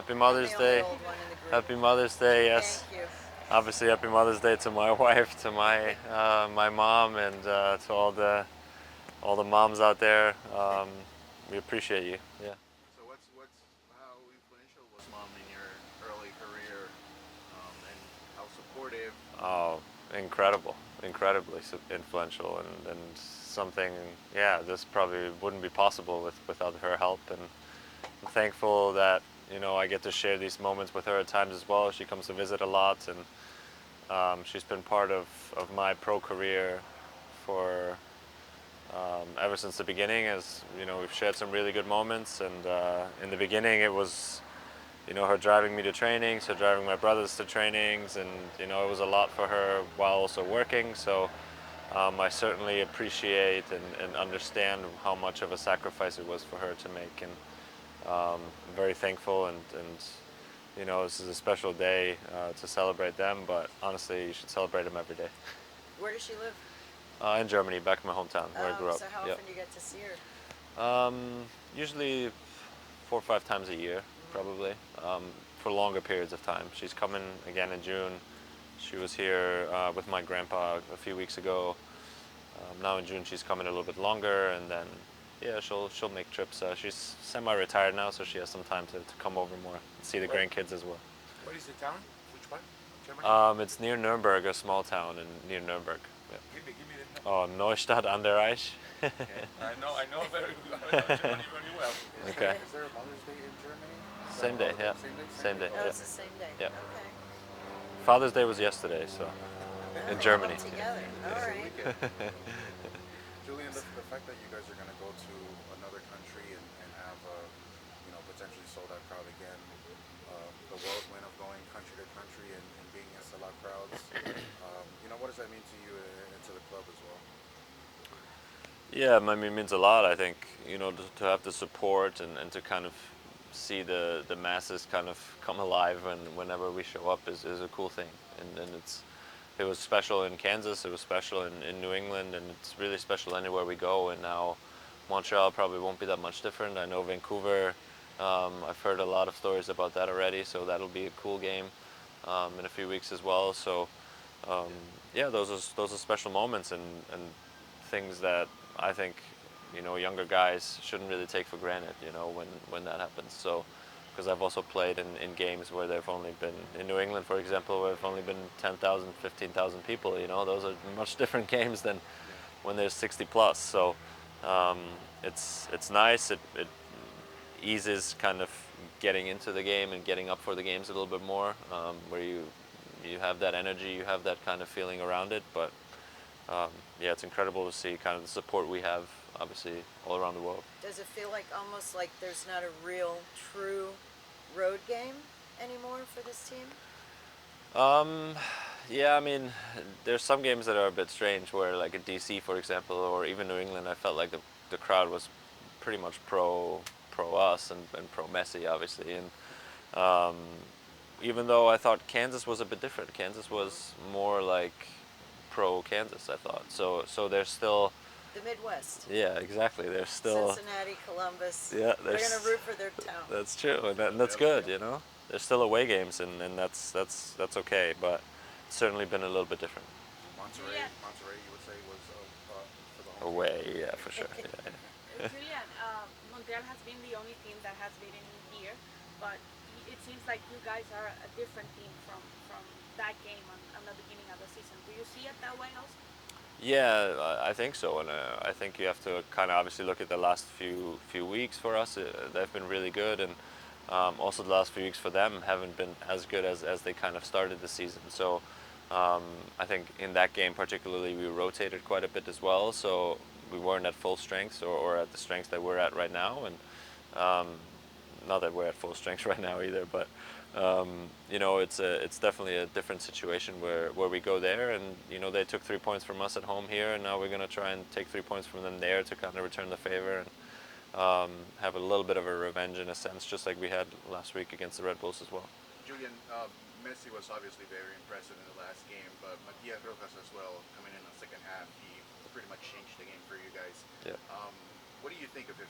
Happy Mother's I'm the only Day. old one in the group. Happy Mother's Day. Thank Yes. you. Obviously, Happy Mother's Day to my wife, to my mom, and to all the moms out there. We appreciate you. Yeah. So what's how influential was mom in your early career, and how supportive? Oh, incredible, incredibly influential, and something. Yeah, this probably wouldn't be possible without her help, and I'm thankful that I get to share these moments with her at times as well. She comes to visit a lot, and she's been part of my pro career for ever since the beginning. As we've shared some really good moments, and in the beginning it was her driving me to trainings, her driving my brothers to trainings, and it was a lot for her while also working. So I certainly appreciate and understand how much of a sacrifice it was for her to make, and I'm very thankful, and this is a special day to celebrate them, but honestly, you should celebrate them every day. Where does she live? In Germany, back in my hometown where I Oh, grew up. so how Yeah. often do you get to see her? Usually 4 or 5 times a year, probably, for longer periods of time. She's coming again in June. She was here with my grandpa a few weeks ago. Now in June she's coming a little bit longer, and then yeah, she'll make trips. She's semi-retired now, so she has some time to come over more and see the What grandkids as well. what is the town? Which part? Germany? It's near Nuremberg, a small town near Nuremberg. Yeah. Give me the Oh, Neustadt an der Reich. Okay. I know very I know Germany very well. Okay. Is there a Mother's Day in Germany? Is that Same day, holiday? yeah. Same day. Same day, Oh, yeah. it's the same day. Yeah. Okay. Father's Day was yesterday, so Oh, in they Germany. lumped together. All It's a right. weekend. Julian, the fact that you guys are going to go to another country and have potentially sold out crowd again, the whirlwind of going country to country and being in sellout crowds, what does that mean to you and to the club as well? Yeah, I mean, it means a lot. I think to have the support and to kind of see the masses kind of come alive whenever we show up is a cool thing. And it was special in Kansas. It was special in New England, and it's really special anywhere we go. And now Montreal probably won't be that much different. I know Vancouver. I've heard a lot of stories about that already, so that'll be a cool game in a few weeks as well. So um, yeah, those are special moments, and things that I think younger guys shouldn't really take for granted. When that happens. So because I've also played in games where there've only been, in New England, for example, where there've only been 10,000, 15,000 people. Those are much different games than Yeah. when there's 60 plus. So um, it's nice. It eases kind of getting into the game and getting up for the games a little bit more, where you have that energy, you have that kind of feeling around it. But um, yeah, it's incredible to see kind of the support we have, obviously, all around the world. Does it feel like almost like there's not a real, true road game anymore for this team? Um, yeah, I mean, there's some games that are a bit strange where, like at DC, for example, or even New England, I felt like the crowd was pretty much pro us and pro Messi, obviously. And um, even though I thought Kansas was a bit different, Kansas was more like pro Kansas, I thought. So there's still, The Midwest. yeah, exactly. There's still, Cincinnati, Columbus. yeah, They're going to root for their town. that's true, and that's good. There's still away games, and that's okay. But it's certainly been a little bit different. Monterey, Julian, Monterey, you would say was for the home team. Away, yeah, for sure. Yeah, Julian, Montreal has been the only team that has beaten here, but it seems like you guys are a different team from that game on the beginning of the season. Do you see it that way also? yeah, I think so, and I think you have to kind of obviously look at the last few weeks for us. They've been really good, and also the last few weeks for them haven't been as good as they kind of started the season. So um, I think in that game particularly we rotated quite a bit as well, so we weren't at full strength or at the strength that we're at right now, and um, not that we're at full strength right now either, but it's definitely a different situation where we go there, and they took 3 points from us at home here, and now we're going to try and take 3 points from them there to kind of return the favor and have a little bit of a revenge in a sense, just like we had last week against the Red Bulls as well. Julian, Messi was obviously very impressive in the last game, but Matias Rojas as well, coming in the second half, he pretty much changed the game for you guys. Yeah. What do you think of his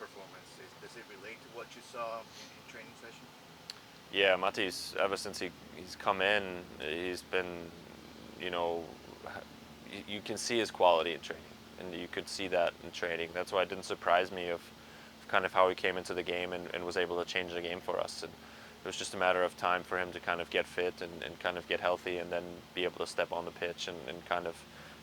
performance? Does it relate to what you saw in training session? Yeah, Mati's, ever since he's come in, he's been, you know, you can see his quality in training, and you could see that in training. That's why it didn't surprise me of kind of how he came into the game and was able to change the game for us. And it was just a matter of time for him to kind of get fit and kind of get healthy and then be able to step on the pitch and kind of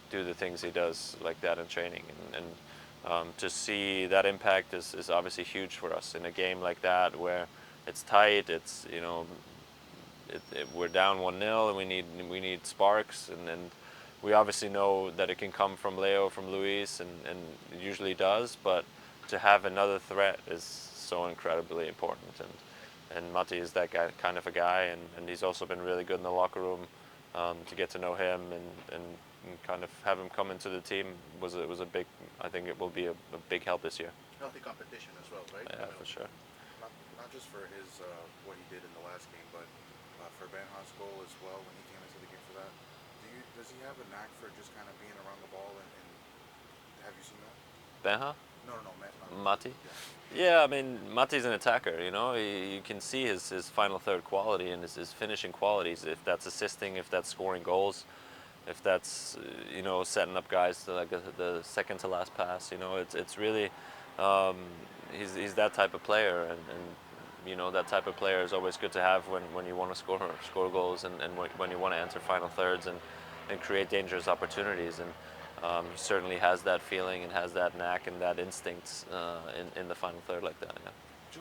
do the things he does like that in training. And to see that impact is obviously huge for us in a game like that where it's tight, it's, you know, we're down 1-0 and we need sparks, and we obviously know that it can come from Leo, from Luis, and it usually does, but to have another threat is so incredibly important, and Mati is that guy, kind of a guy, and he's also been really good in the locker room. To get to know him and kind of have him come into the team was a big, I think it will be a big help this year. Healthy competition as well, right? Yeah, for sure. Not just for his what he did in the last game, but for Benja's goal as well when he came into the game for that. Does he have a knack for just kind of being around the ball and have you seen that? Benja? No, Mati? Yeah. Yeah, I mean, Mati's an attacker, you know. You can see his final third quality and his finishing qualities, if that's assisting, if that's scoring goals, if that's, you know, setting up guys to like the second to last pass, you know. It's really, he's that type of player, and you know, that type of player is always good to have when you want to score goals and when you want to enter final thirds and create dangerous opportunities. And he certainly has that feeling and has that knack and that instinct in the final third like that.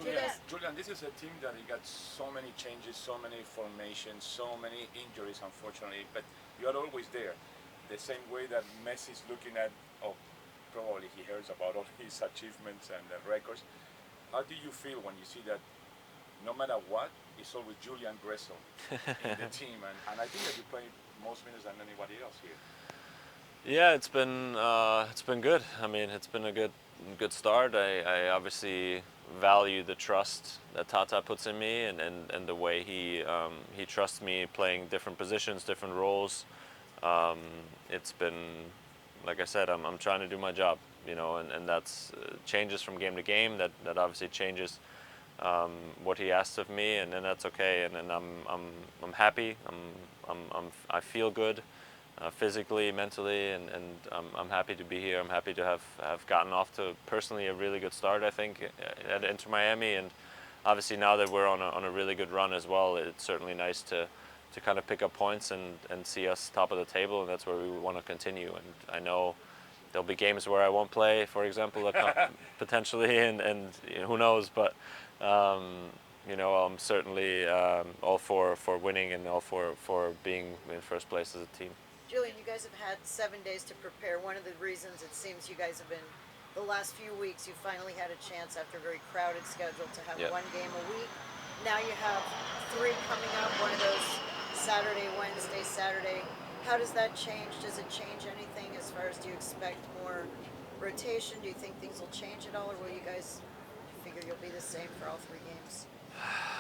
Yeah. Julian, this is a team that it got so many changes, so many formations, so many injuries, unfortunately, but you are always there. The same way that Messi's looking at, oh, probably he hears about all his achievements and records. How do you feel when you see that no matter what, it's always Julian Gressel in the team, and I think that you play most minutes than anybody else here. Yeah, it's been good. I mean, it's been a good start. I obviously value the trust that Tata puts in me, and the way he trusts me playing different positions, different roles. It's been, like I said, I'm trying to do my job, you know, and that's changes from game to game. That obviously changes what he asks of me, and then that's okay. And I'm happy. I feel good. Physically, mentally, and I'm happy to be here. I'm happy to have gotten off to personally a really good start, I think, at Inter Miami, and obviously now that we're on a really good run as well, it's certainly nice to kind of pick up points and see us top of the table, and that's where we want to continue. And I know there'll be games where I won't play, for example, potentially, and you know, who knows, but you know, I'm certainly all for winning and all for being in first place as a team. Julian, you guys have had 7 days to prepare. One of the reasons it seems you guys have been, the last few weeks, you finally had a chance after a very crowded schedule to have Yep. one game a week. Now you have 3 coming up, one of those Saturday, Wednesday, Saturday. How does that change? Does it change anything as far as, do you expect more rotation? Do you think things will change at all, or will you guys figure you'll be the same for all 3 games?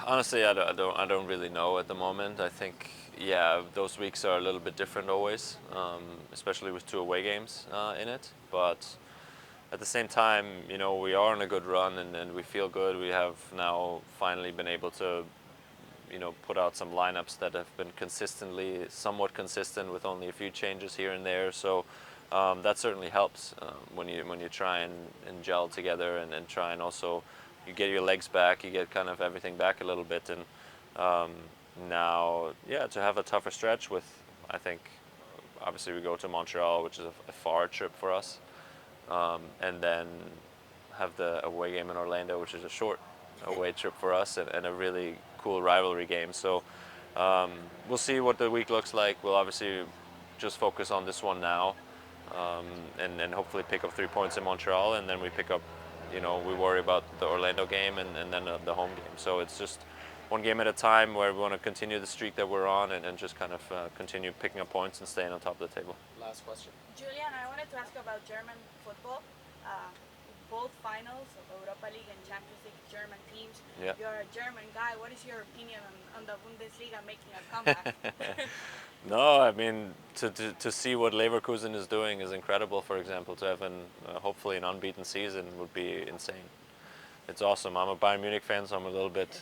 Honestly, I don't really know at the moment. I think, yeah, those weeks are a little bit different always, especially with 2 away games in it. But at the same time, you know, we are on a good run and we feel good. We have now finally been able to, you know, put out some lineups that have been somewhat consistent with only a few changes here and there. So that certainly helps when you try and gel together and try and also you get your legs back, you get kind of everything back a little bit, and now, yeah, to have a tougher stretch with, I think, obviously we go to Montreal, which is a far trip for us, and then have the away game in Orlando, which is a short away trip for us, and a really cool rivalry game. So we'll see what the week looks like. We'll obviously just focus on this one now, and hopefully pick up 3 points in Montreal, and then we pick up, you know, we worry about the Orlando game and then the home game. So it's just one game at a time where we want to continue the streak that we're on and just kind of continue picking up points and staying on top of the table. Last question. Julian, I wanted to ask you about German football. Both finals of Europa League and Champions League German teams. Yeah. You're a German guy. What is your opinion on the Bundesliga making a comeback? No, I mean, to see what Leverkusen is doing is incredible. For example, to have hopefully an unbeaten season would be insane. It's awesome. I'm a Bayern Munich fan, so I'm a little bit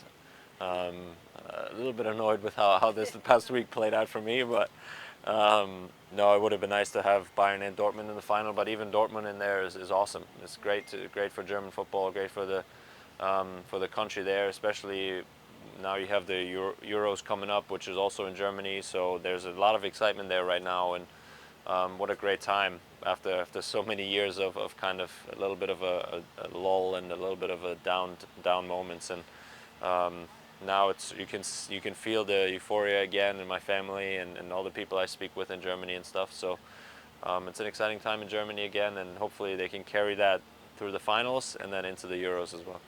A little bit annoyed with how this past week played out for me, but no, it would have been nice to have Bayern and Dortmund in the final. But even Dortmund in there is awesome. It's great for German football, great for the country there, especially now you have the Euros coming up, which is also in Germany. So there's a lot of excitement there right now, and what a great time after so many years of kind of a little bit of a lull and a little bit of a down moments, and now you can feel the euphoria again in my family and all the people I speak with in Germany and stuff. So it's an exciting time in Germany again, and hopefully they can carry that through the finals and then into the Euros as well.